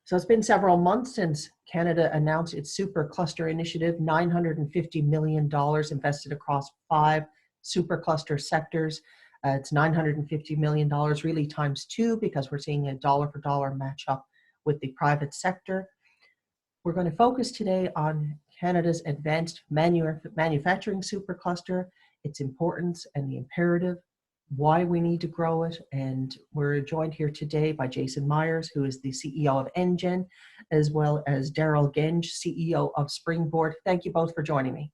So it's been several months since Canada announced its supercluster initiative, $950 million invested across 5 supercluster sectors. It's $950 million really times 2 because we're seeing a dollar for dollar match up with the private sector. We're going to focus today on Canada's Advanced Manufacturing Supercluster, its importance and the imperative, why we need to grow it. And we're joined here today by Jayson Myers, who is the CEO of NGen, as well as Darryl Genge, CEO of Springboard. Thank you both for joining me.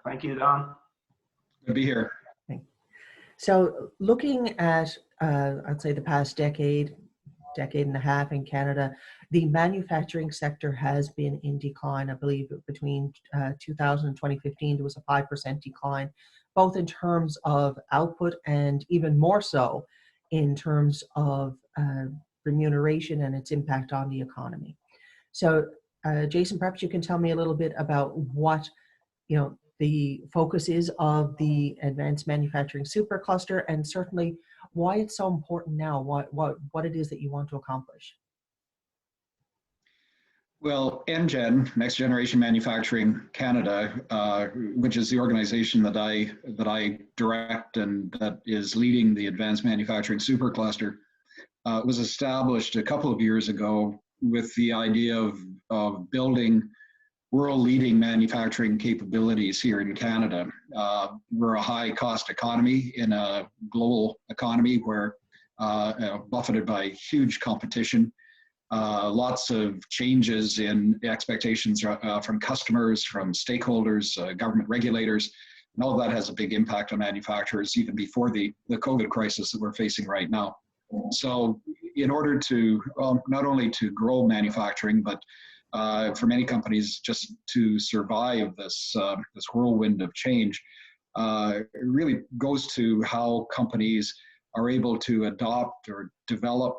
Thank you, Dawn. Good to be here. So looking at, I'd say the past decade and a half in Canada, the manufacturing sector has been in decline. I believe between 2000 and 2015, there was a 5% decline, both in terms of output and even more so in terms of remuneration and its impact on the economy. So Jayson, perhaps you can tell me a little bit about what the focus is of the Advanced Manufacturing Supercluster, and certainly why it's so important now, what it is that you want to accomplish. Well, NGen, Next Generation Manufacturing Canada, which is the organization that I direct and that is leading the Advanced Manufacturing Supercluster, was established a couple of years ago with the idea of building world-leading manufacturing capabilities here in Canada. We're a high-cost economy in a global economy where buffeted by huge competition. Lots of changes in expectations from customers, from stakeholders, government regulators, and all of that has a big impact on manufacturers even before the COVID crisis that we're facing right now. So in order to not only to grow manufacturing, but for many companies just to survive this whirlwind of change, it really goes to how companies are able to adopt or develop,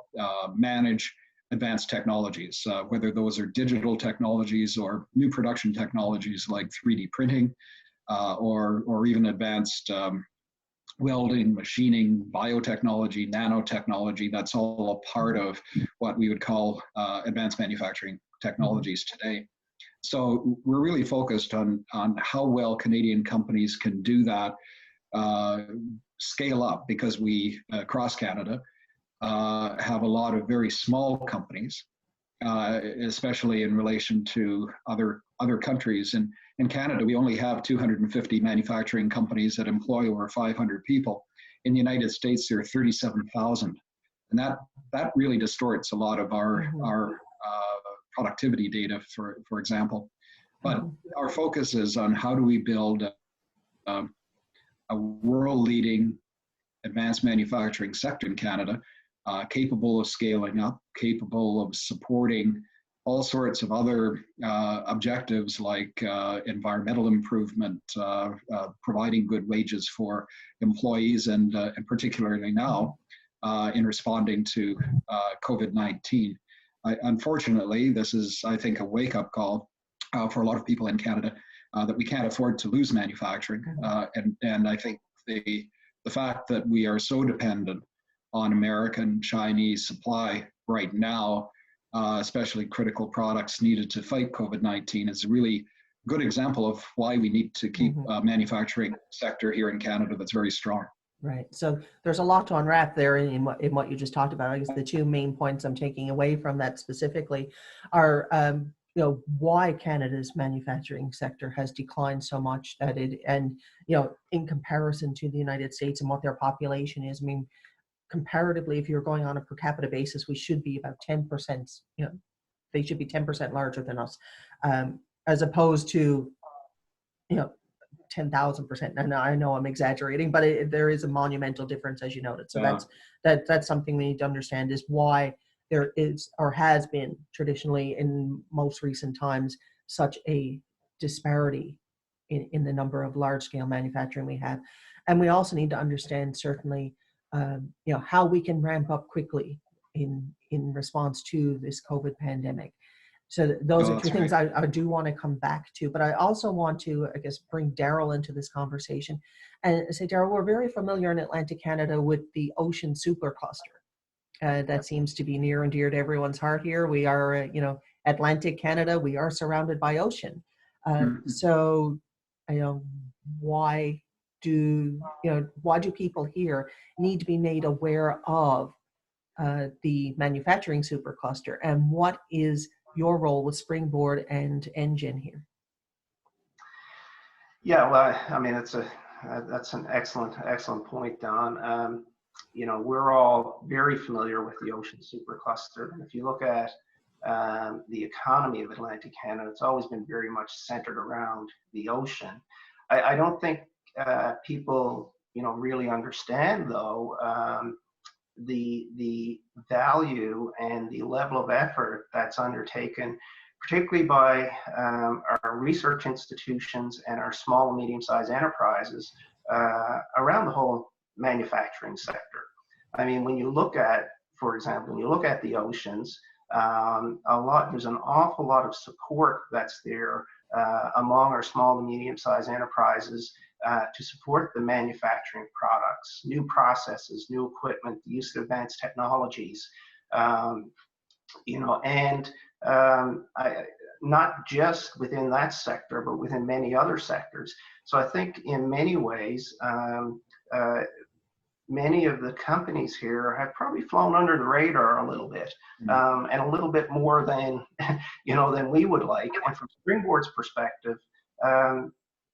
manage advanced technologies, whether those are digital technologies or new production technologies like 3D printing, or even advanced welding, machining, biotechnology, nanotechnology. That's all a part of what we would call advanced manufacturing technologies today. So we're really focused on how well Canadian companies can do that, scale up, because we, across Canada, have a lot of very small companies, especially in relation to other countries. And in Canada, we only have 250 manufacturing companies that employ over 500 people. In the United States, there are 37,000. And that really distorts a lot of our productivity data, for example. But our focus is on how do we build a world-leading advanced manufacturing sector in Canada, capable of scaling up, capable of supporting all sorts of other objectives like environmental improvement, providing good wages for employees, and particularly now in responding to COVID-19. Unfortunately, this is, I think, a wake-up call for a lot of people in Canada that we can't afford to lose manufacturing. And I think the fact that we are so dependent on American, Chinese supply right now, especially critical products needed to fight COVID-19, is a really good example of why we need to keep a manufacturing sector here in Canada that's very strong. Right. So there's a lot to unwrap there in what you just talked about. I guess the two main points I'm taking away from that specifically are, why Canada's manufacturing sector has declined so much and in comparison to the United States and what their population is. I mean, comparatively, if you're going on a per capita basis, we should be about 10%, they should be 10% larger than us, as opposed to, 10,000%. And I know I'm exaggerating, but there is a monumental difference, as you noted. So that's something we need to understand, is why there is, or has been traditionally in most recent times, such a disparity in the number of large scale manufacturing we have. And we also need to understand certainly, how we can ramp up quickly in response to this COVID pandemic. So those are two things I do want to come back to, but I also want to, I guess, bring Darryl into this conversation and say, Darryl, we're very familiar in Atlantic Canada with the Ocean Supercluster. that seems to be near and dear to everyone's heart here. We are, Atlantic Canada, we are surrounded by ocean. So, why do people here need to be made aware of the manufacturing supercluster, and what is your role with Springboard and NGen here? Yeah, well, I mean, that's an excellent point, Don. We're all very familiar with the ocean supercluster. And if you look at the economy of Atlantic Canada, it's always been very much centered around the ocean. I don't think people, really understand, though, the value and the level of effort that's undertaken, particularly by our research institutions and our small and medium-sized enterprises around the whole manufacturing sector. I mean, when you look at, for example, when you look at the oceans, there's an awful lot of support that's there among our small and medium-sized enterprises to support the manufacturing products, new processes, new equipment, the use of advanced technologies, not just within that sector, but within many other sectors. So I think in many ways, many of the companies here have probably flown under the radar a little bit, and a little bit more than, than we would like. And from Springboard's perspective,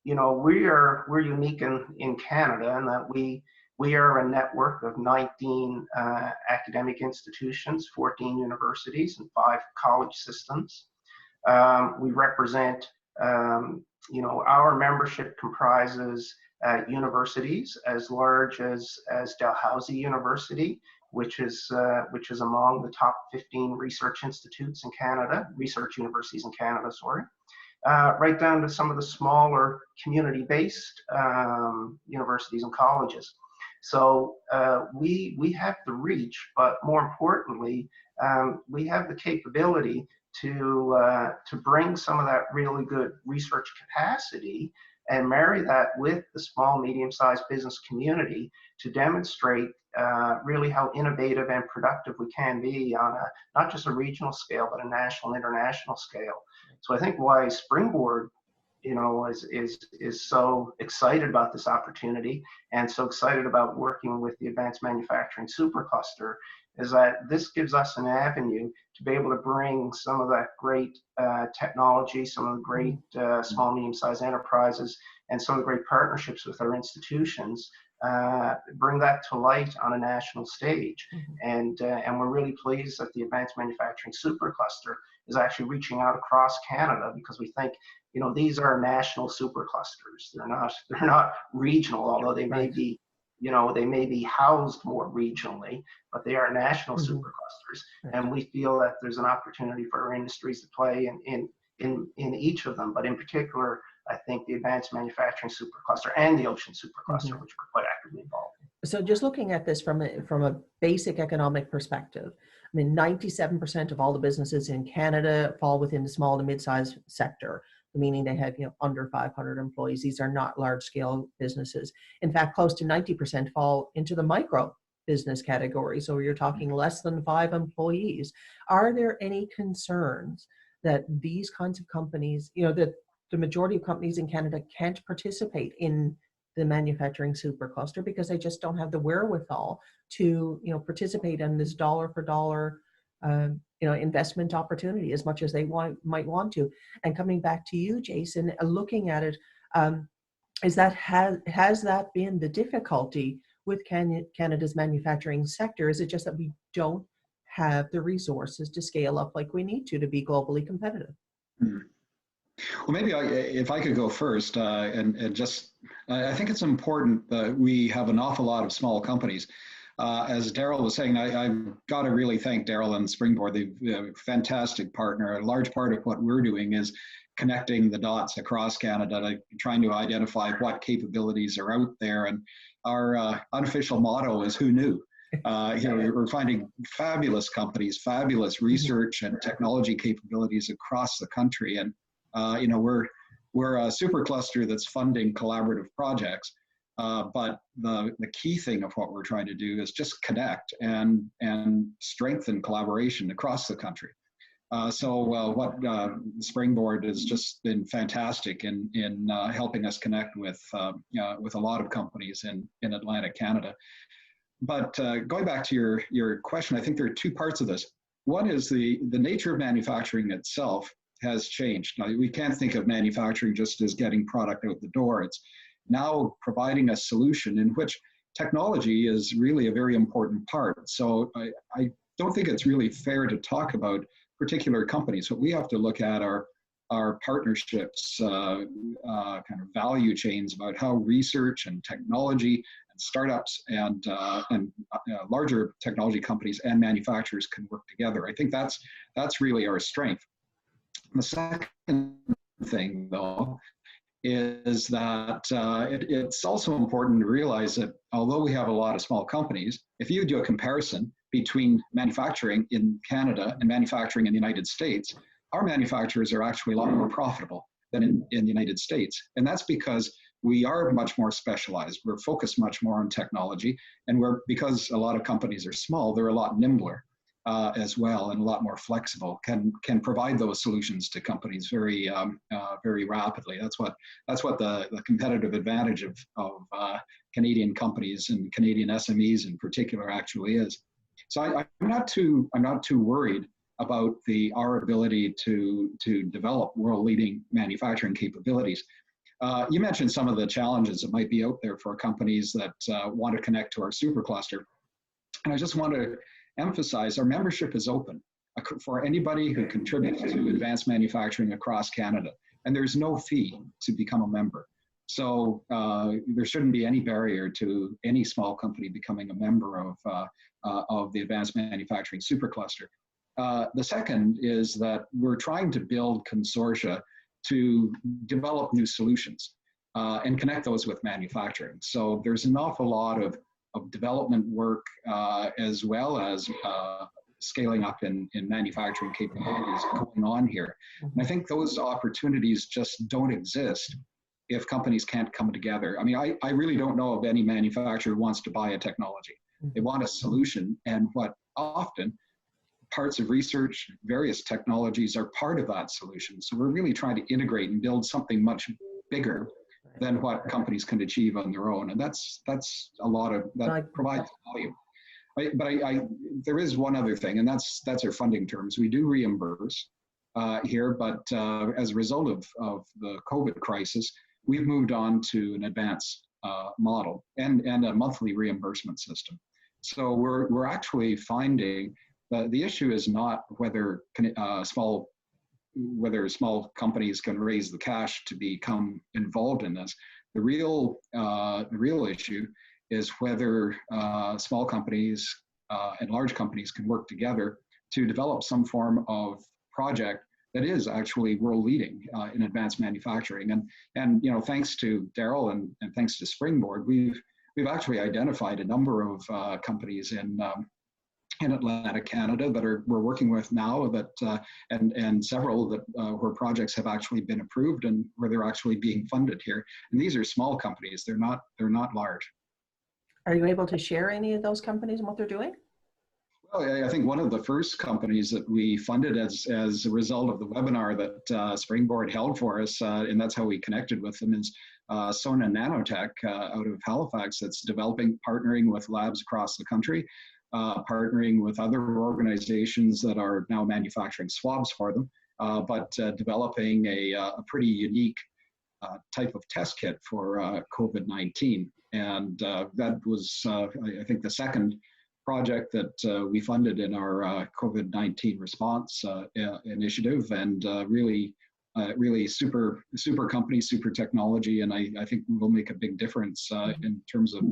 we're unique in Canada in that we are a network of 19 academic institutions, 14 universities, and 5 college systems. We represent, our membership comprises universities as large as Dalhousie University, which is among the top 15 research institutes in Canada, research universities in Canada, sorry. Right down to some of the smaller community-based universities and colleges. So we have the reach, but more importantly, we have the capability to bring some of that really good research capacity and marry that with the small, medium-sized business community to demonstrate really how innovative and productive we can be on not just a regional scale, but a national, international scale. So I think why Springboard, is so excited about this opportunity and so excited about working with the Advanced Manufacturing Supercluster is that this gives us an avenue to be able to bring some of that great technology, some of the great small, medium-sized enterprises, and some of the great partnerships with our institutions, bring that to light on a national stage. And we're really pleased that the Advanced Manufacturing Supercluster is actually reaching out across Canada, because we think, these are national superclusters. They're not regional, although they may be, they may be housed more regionally, but they are national superclusters. And we feel that there's an opportunity for our industries to play in each of them, but in particular, I think the Advanced Manufacturing Supercluster and the Ocean Supercluster, which we're quite actively involved in. So just looking at this from a basic economic perspective, I mean, 97% of all the businesses in Canada fall within the small to mid-sized sector, meaning they have under 500 employees. These are not large-scale businesses. In fact, close to 90% fall into the micro business category. So you're talking less than 5 employees. Are there any concerns that these kinds of companies, that the majority of companies in Canada can't participate in the manufacturing supercluster because they just don't have the wherewithal to, participate in this dollar for dollar, investment opportunity as much as they might want to? And coming back to you, Jayson, looking at it, has that been the difficulty with Canada's manufacturing sector? Is it just that we don't have the resources to scale up like we need to be globally competitive? Well, maybe if I could go first, and just, I think it's important that we have an awful lot of small companies. As Darryl was saying, I've got to really thank Darryl and Springboard. They're a fantastic partner. A large part of what we're doing is connecting the dots across Canada, trying to identify what capabilities are out there. And our unofficial motto is "Who knew?" We're finding fabulous companies, fabulous research and technology capabilities across the country. And we're a supercluster that's funding collaborative projects. But the key thing of what we're trying to do is just connect and strengthen collaboration across the country. What Springboard has just been fantastic in helping us connect with a lot of companies in Atlantic Canada. But going back to your question, I think there are two parts of this. One is the nature of manufacturing itself has changed. Now, we can't think of manufacturing just as getting product out the door. It's now providing a solution in which technology is really a very important part. So I don't think it's really fair to talk about particular companies. What we have to look at are partnerships, kind of value chains about how research and technology and startups and larger technology companies and manufacturers can work together. I think that's really our strength. The second thing, though, is that it's also important to realize that although we have a lot of small companies, if you do a comparison between manufacturing in Canada and manufacturing in the United States, our manufacturers are actually a lot more profitable than in the United States. And that's because we are much more specialized. We're focused much more on technology. And because a lot of companies are small, they're a lot nimbler as well, and a lot more flexible, can provide those solutions to companies very rapidly. That's what the competitive advantage of Canadian companies and Canadian SMEs in particular actually is. So I'm not too worried about our ability to develop world-leading manufacturing capabilities. You mentioned some of the challenges that might be out there for companies that want to connect to our supercluster, and I just want to emphasize our membership is open for anybody who contributes to advanced manufacturing across Canada, and there's no fee to become a member. So there shouldn't be any barrier to any small company becoming a member of the Advanced Manufacturing Supercluster. The second is that we're trying to build consortia to develop new solutions and connect those with manufacturing. So there's an awful lot of development work as well as scaling up in manufacturing capabilities going on here. And I think those opportunities just don't exist if companies can't come together. I mean, I really don't know of any manufacturer who wants to buy a technology. They want a solution, and what often parts of research, various technologies are part of that solution. So we're really trying to integrate and build something much bigger than what companies can achieve on their own. And that's a lot of, that provides value. There is one other thing, and that's our funding terms. We do reimburse here, but as a result of the COVID crisis, we've moved on to an advance model and a monthly reimbursement system. So we're actually finding that the issue is not whether small companies can raise the cash to become involved in this. The real issue is whether small companies and large companies can work together to develop some form of project that is actually world leading in advanced manufacturing. And you know, thanks to Darryl and thanks to Springboard, we've actually identified a number of companies in Atlantic Canada that we're working with now, that and several that where projects have actually been approved and where they're actually being funded here. And these are small companies; they're not large. Are you able to share any of those companies and what they're doing? Well, I think one of the first companies that we funded as a result of the webinar that Springboard held for us, and that's how we connected with them, is Sona Nanotech out of Halifax, that's partnering with labs across the country, partnering with other organizations that are now manufacturing swabs for them, but developing a pretty unique type of test kit for COVID-19. And that was, I think, the second project that we funded in our COVID-19 response initiative, and really super company, super technology, and I think will make a big difference in terms of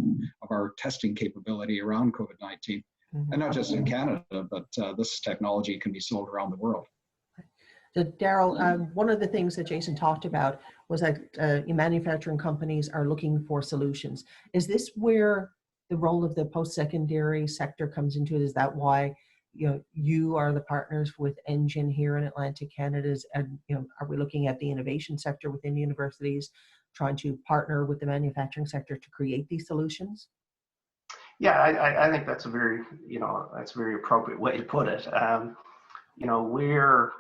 our testing capability around COVID-19, and not just in Canada, but this technology can be sold around the world. So Darryl, one of the things that Jayson talked about was that manufacturing companies are looking for solutions. Is this where the role of the post-secondary sector comes into it? Is that why you are the partners with NGen here in Atlantic Canada? And are we looking at the innovation sector within universities trying to partner with the manufacturing sector to create these solutions? Yeah, I think that's a very, that's a very appropriate way to put it. We're,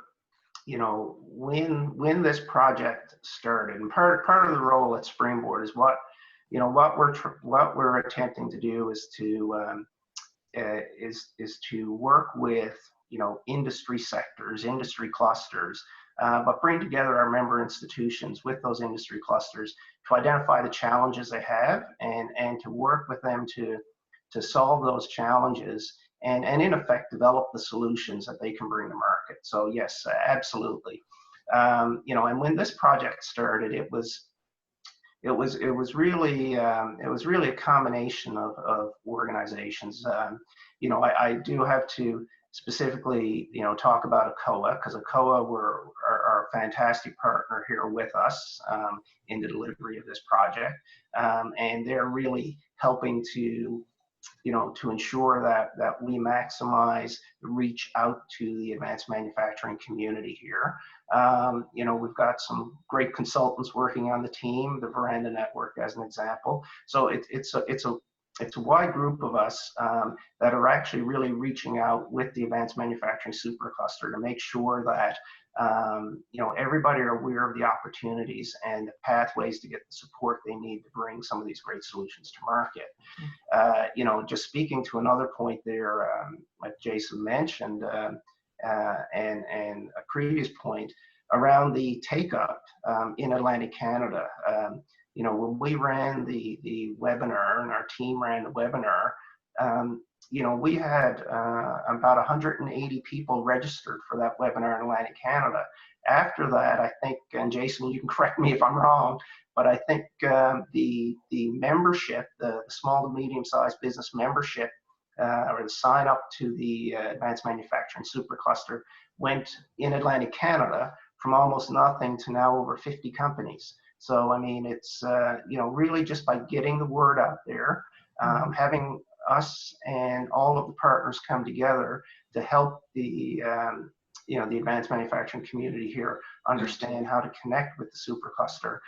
when this project started, and part of the role at Springboard is what we're attempting to do is to work with, industry sectors, industry clusters, but bring together our member institutions with those industry clusters to identify the challenges they have and to work with them to solve those challenges and in effect develop the solutions that they can bring to market. So yes, absolutely. And when this project started, it was really a combination of organizations. I do have to specifically talk about ACOA, because ACOA are a fantastic partner here with us in the delivery of this project, and they're really helping to ensure that we maximize the reach out to the advanced manufacturing community here. We've got some great consultants working on the team, the Veranda Network as an example. So it's a wide group of us that are actually really reaching out with the Advanced Manufacturing Supercluster to make sure that everybody are aware of the opportunities and the pathways to get the support they need to bring some of these great solutions to market. Just speaking to another point there, like Jayson mentioned, and a previous point around the take-up in Atlantic Canada. When we ran the webinar and our team ran the webinar, we had about 180 people registered for that webinar in Atlantic Canada. After that, I think, and Jayson, you can correct me if I'm wrong, but I think the membership, the small to medium-sized business membership, or the sign up to the Advanced Manufacturing Supercluster went in Atlantic Canada from almost nothing to now over 50 companies. So, I mean, it's, really just by getting the word out there, having us and all of the partners come together to help the advanced manufacturing community here understand how to connect with the supercluster,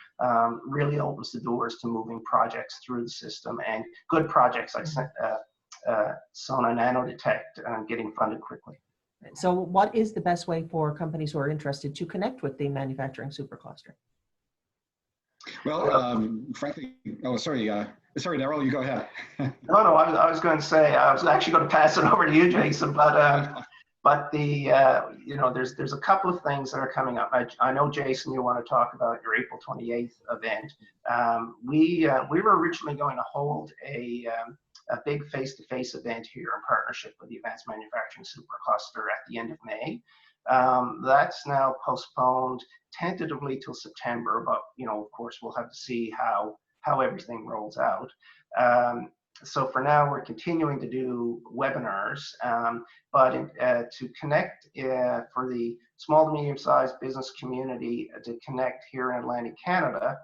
really opens the doors to moving projects through the system, and good projects like Sona Nanodetect getting funded quickly. So what is the best way for companies who are interested to connect with the manufacturing supercluster? Well, frankly, sorry, Darryl, you go ahead. No, I was going to say, I was actually going to pass it over to you, Jayson, but there's a couple of things that are coming up. I know, Jayson, you want to talk about your April 28th event. We were originally going to hold a big face-to-face event here in partnership with the Advanced Manufacturing Supercluster at the end of May. That's now postponed tentatively till September, but of course we'll have to see how everything rolls out. So for now we're continuing to do webinars, but to connect for the small to medium-sized business community to connect here in Atlantic Canada,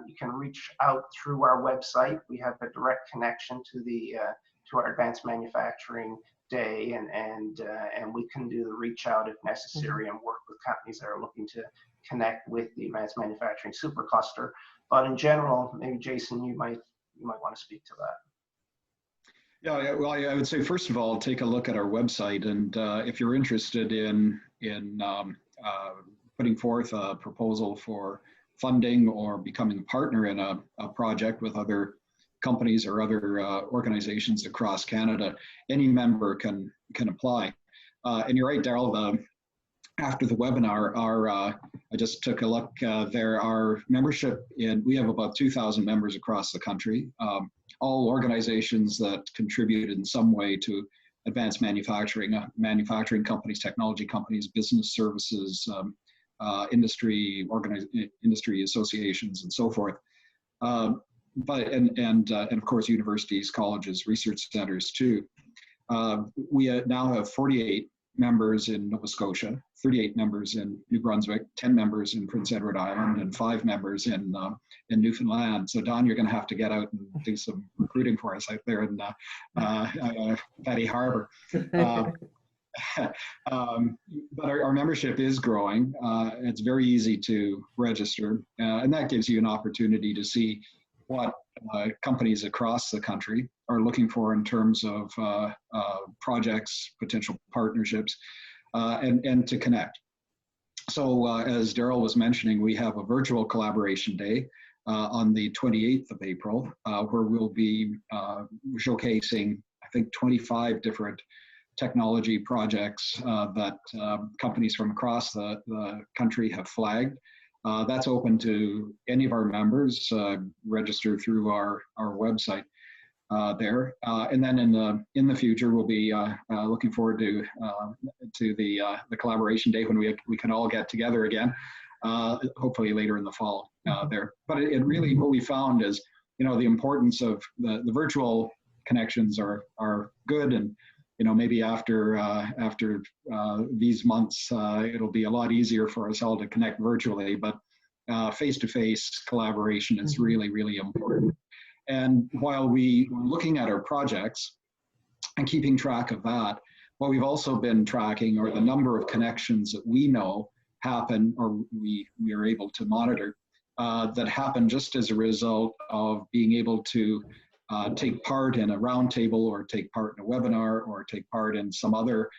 you can reach out through our website. We have a direct connection to our Advanced Manufacturing Day, and we can do the reach out if necessary and work with companies that are looking to connect with the Advanced Manufacturing Supercluster. But in general, maybe Jayson, you might want to speak to that. Yeah, well, I would say first of all, take a look at our website, and if you're interested in putting forth a proposal for funding or becoming a partner in a project with other companies or other organizations across Canada, any member can apply. And you're right, Darryl, after the webinar, I just took a look there, our membership we have about 2,000 members across the country, all organizations that contribute in some way to advanced manufacturing, manufacturing companies, technology companies, business services, industry associations, and so forth. But of course, universities, colleges, research centers too. We now have 48 members in Nova Scotia, 38 members in New Brunswick, 10 members in Prince Edward Island, and 5 members in Newfoundland. So Dawn, you're going to have to get out and do some recruiting for us out there in Petty Harbor. but our membership is growing. It's very easy to register, and that gives you an opportunity to see what companies across the country are looking for in terms of projects, potential partnerships, and to connect. So as Darryl was mentioning, we have a virtual collaboration day on the 28th of April, where we'll be showcasing, I think, 25 different technology projects that companies from across the country have flagged. That's open to any of our members, register through our website there. And then in the future, we'll be looking forward to the collaboration day when we can all get together again, hopefully later in the fall there. But it really, what we found is, the importance of the virtual connections are good, and maybe after these months, it'll be a lot easier for us all to connect virtually, but face-to-face collaboration is really, really important. And while we were looking at our projects and keeping track of that, what we've also been tracking are the number of connections that we know happen, or we are able to monitor, that happen just as a result of being able to take part in a roundtable, or take part in a webinar, or take part in some other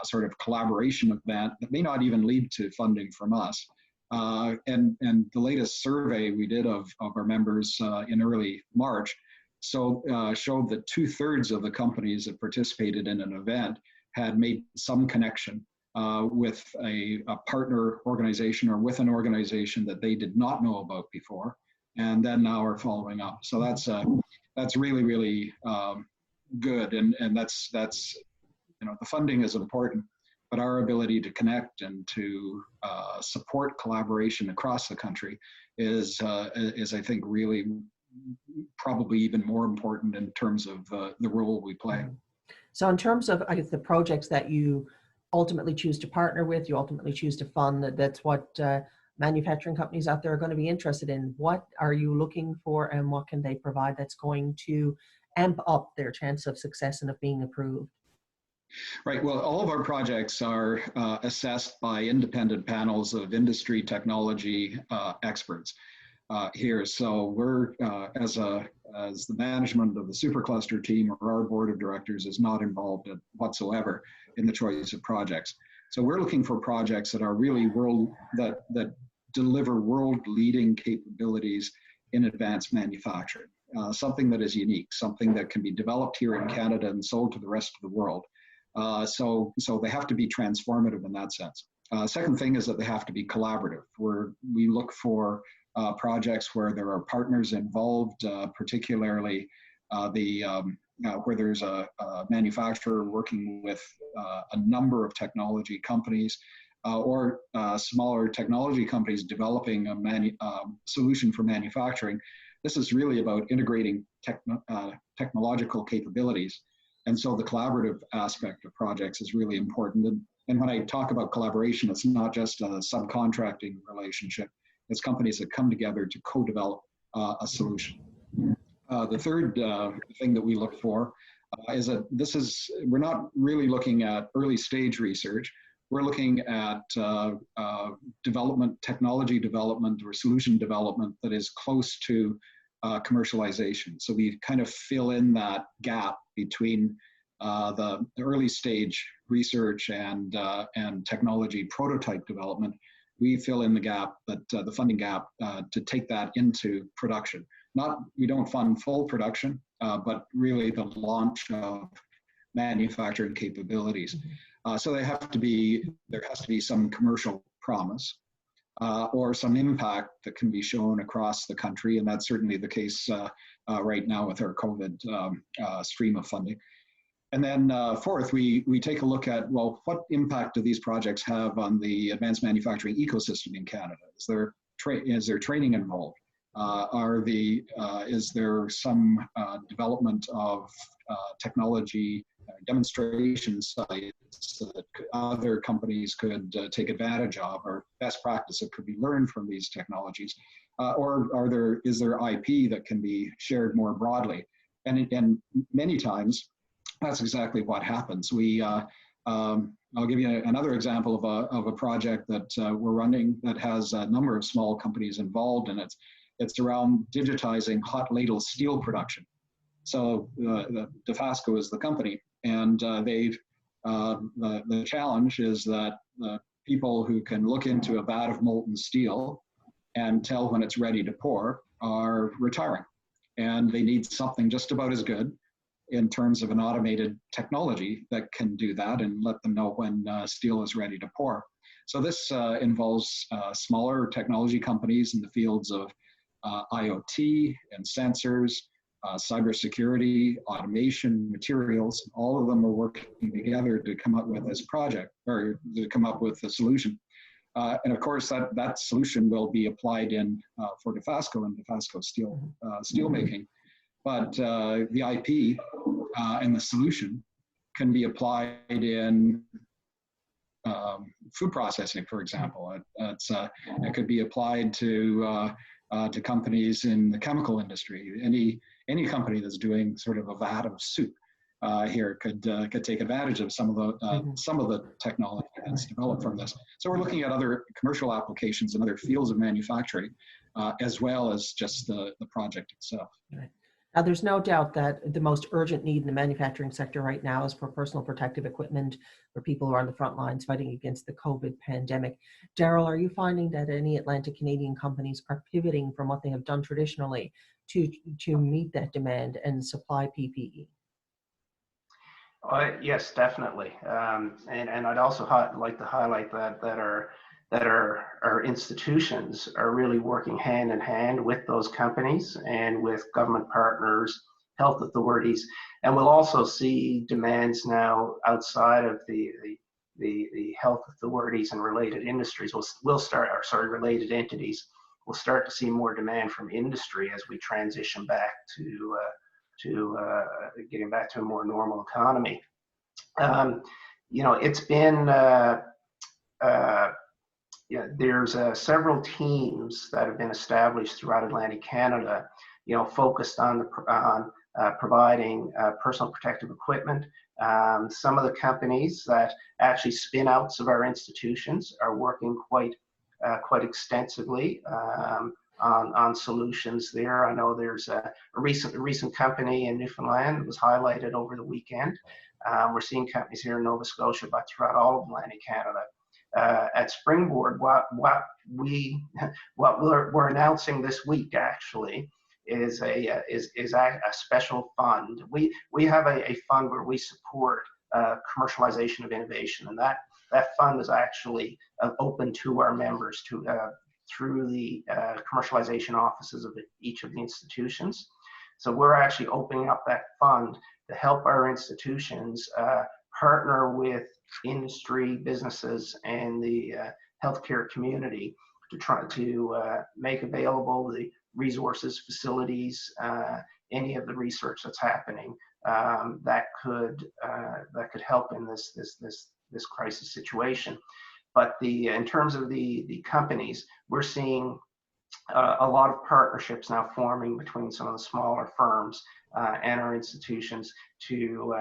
sort of collaboration event that may not even lead to funding from us. And the latest survey we did of our members in early March showed that 2/3 of the companies that participated in an event had made some connection with a partner organization, or with an organization that they did not know about before, and then now are following up. So that's really, really good, and that's the funding is important, but our ability to connect and to support collaboration across the country is I think really probably even more important in terms of the role we play. So in terms of, I guess, the projects that you ultimately choose to partner with, you ultimately choose to fund, that's what manufacturing companies out there are going to be interested in. What are you looking for, and what can they provide that's going to amp up their chance of success and of being approved? Right. Well, all of our projects are assessed by independent panels of industry technology experts here. So we're, as the management of the Supercluster team, or our board of directors, is not involved whatsoever in the choice of projects. So we're looking for projects that are really that deliver world-leading capabilities in advanced manufacturing, something that is unique, something that can be developed here in Canada and sold to the rest of the world. So they have to be transformative in that sense. Second thing is that they have to be collaborative, where we look for projects where there are partners involved, particularly where there's a manufacturer working with a number of technology companies, or smaller technology companies developing a solution for manufacturing. This is really about integrating technological capabilities. And so the collaborative aspect of projects is really important. And when I talk about collaboration, it's not just a subcontracting relationship. It's companies that come together to co-develop a solution. The third thing that we look for is that we're not really looking at early stage research. We're looking at technology development, or solution development that is close to commercialization. So we kind of fill in that gap between the early stage research and technology prototype development. We fill in the gap, the funding gap, to take that into production. We don't fund full production, but really the launch of manufacturing capabilities. So there has to be some commercial promise, or some impact that can be shown across the country, and that's certainly the case right now with our COVID stream of funding. And then fourth, we take a look at, well, what impact do these projects have on the advanced manufacturing ecosystem in Canada? Is there training involved? Is there some development of technology demonstration sites that other companies could take advantage of, or best practice that could be learned from these technologies? Or is there IP that can be shared more broadly? And many times, that's exactly what happens. I'll give you another example of a project that we're running that has a number of small companies involved, and it's around digitizing hot ladle steel production. So Dofasco is the company, and the challenge is that people who can look into a vat of molten steel and tell when it's ready to pour are retiring, and they need something just about as good in terms of an automated technology that can do that and let them know when steel is ready to pour. So this involves smaller technology companies in the fields of IoT and sensors, cybersecurity, automation, materials. All of them are working together to come up with this project, or to come up with a solution. And of course, that solution will be applied in for Dofasco and Dofasco steel making. But the IP and the solution can be applied in food processing, for example. It could be applied to companies in the chemical industry. Any company that's doing sort of a vat of soup here could take advantage of some of the technology that's developed from this. So we're looking at other commercial applications and other fields of manufacturing, as well as just the project itself. Right. Now, there's no doubt that the most urgent need in the manufacturing sector right now is for personal protective equipment for people who are on the front lines fighting against the COVID pandemic. Darryl, are you finding that any Atlantic Canadian companies are pivoting from what they have done traditionally to meet that demand and supply PPE? Yes, definitely. And I'd also like to highlight that our institutions are really working hand in hand with those companies and with government partners, health authorities, and we'll also see demands now outside of the health authorities and related industries. Related entities. We'll start to see more demand from industry as we transition back to getting back to a more normal economy. It's been there's several teams that have been established throughout Atlantic Canada, focused on providing personal protective equipment. Some of the companies that actually spin outs of our institutions are working quite extensively on solutions there. I know there's a recent company in Newfoundland that was highlighted over the weekend. We're seeing companies here in Nova Scotia, but throughout all of Atlantic Canada. At Springboard, what we're announcing this week actually is a special fund. We have a fund where we support commercialization of innovation, and that fund is actually open to our members through the commercialization offices of each of the institutions. So we're actually opening up that fund to help our institutions partner with industry, businesses, and the healthcare community to try to make available the resources, facilities, any of the research that's happening that could help in this crisis situation. But in terms of the companies, we're seeing a lot of partnerships now forming between some of the smaller firms and our institutions to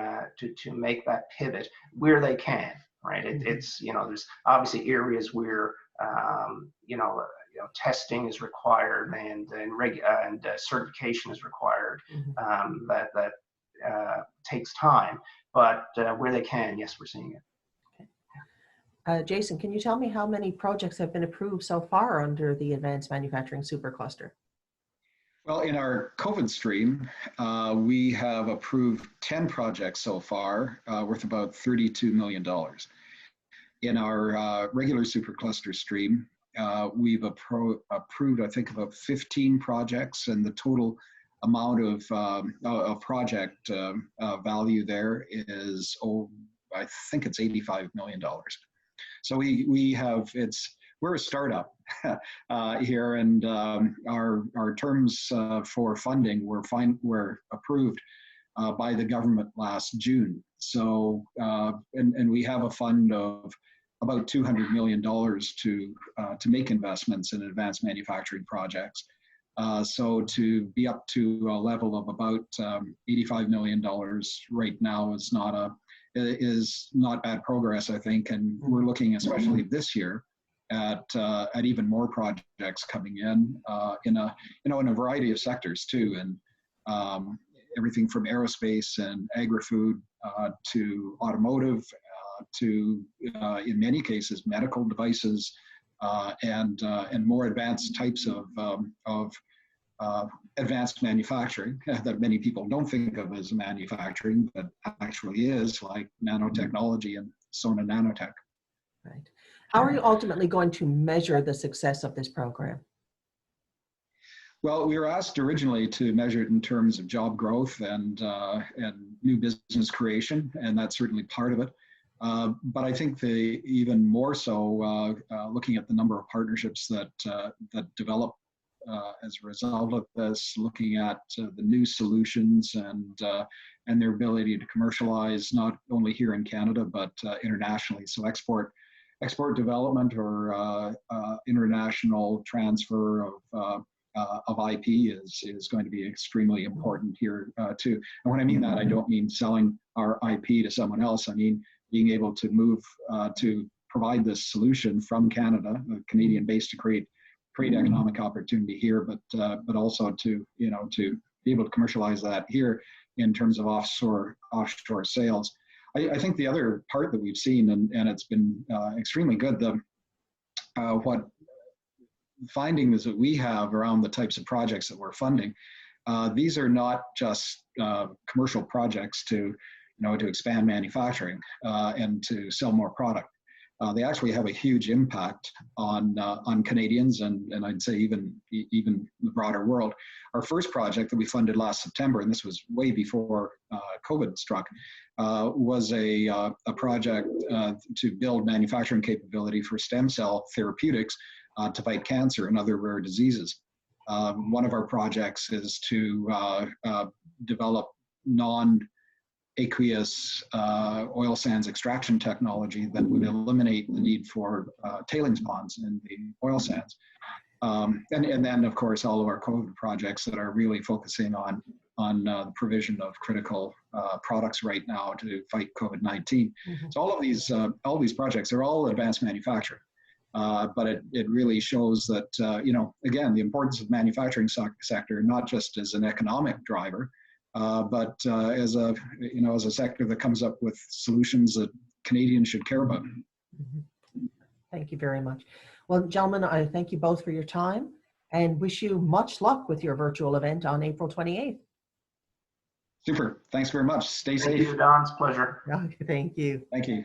make that pivot where they can. Right? It's there's obviously areas where testing is required and certification is required. That takes time, but where they can, yes, we're seeing it. Jayson, can you tell me how many projects have been approved so far under the Advanced Manufacturing Supercluster? Well, in our COVID stream, we have approved 10 projects so far, worth about $32 million. In our regular supercluster stream, we've approved, I think, about 15 projects, and the total amount of project value there is, I think it's $85 million. So we're a startup here, and our terms for funding were approved by the government last June. So and we have a fund of about $200 million to make investments in advanced manufacturing projects. So to be up to a level of about $85 million right now is not is not bad progress, I think. And we're looking, especially this year, at even more projects coming in in a variety of sectors too, and everything from aerospace and agri-food to automotive to in many cases medical devices and more advanced types of advanced manufacturing that many people don't think of as manufacturing, but actually is, like nanotechnology and Sona Nanotech. Right. How are you ultimately going to measure the success of this program? Well, we were asked originally to measure it in terms of job growth and new business creation, and that's certainly part of it. But I think even more so, looking at the number of partnerships that develop as a result of this, looking at the new solutions and their ability to commercialize not only here in Canada but internationally. So export development or international transfer of IP is going to be extremely important here too. And when I mean that, I don't mean selling our IP to someone else. I mean being able to move to provide this solution from Canada, a Canadian base, to create economic opportunity here, but also to be able to commercialize that here in terms of offshore sales. I think the other part that we've seen, and it's been extremely good, what findings that we have around the types of projects that we're funding, these are not just commercial projects to expand manufacturing and to sell more product. They actually have a huge impact on Canadians and I'd say even the broader world. Our first project that we funded last September, and this was way before COVID struck, was a project to build manufacturing capability for stem cell therapeutics to fight cancer and other rare diseases. One of our projects is to develop aqueous oil sands extraction technology that would eliminate the need for tailings ponds in the oil sands. And then, of course, all of our COVID projects that are really focusing on the provision of critical products right now to fight COVID-19. Mm-hmm. So all of these projects are all advanced manufacturing. But it really shows that, again, the importance of manufacturing sector, not just as an economic driver, but as a sector that comes up with solutions that Canadians should care about. Mm-hmm. Thank you very much. Well, gentlemen, I thank you both for your time and wish you much luck with your virtual event on April 28th. Super. Thanks very much. Stay safe. Thank you, Don. It's a pleasure. Thank you. Thank you.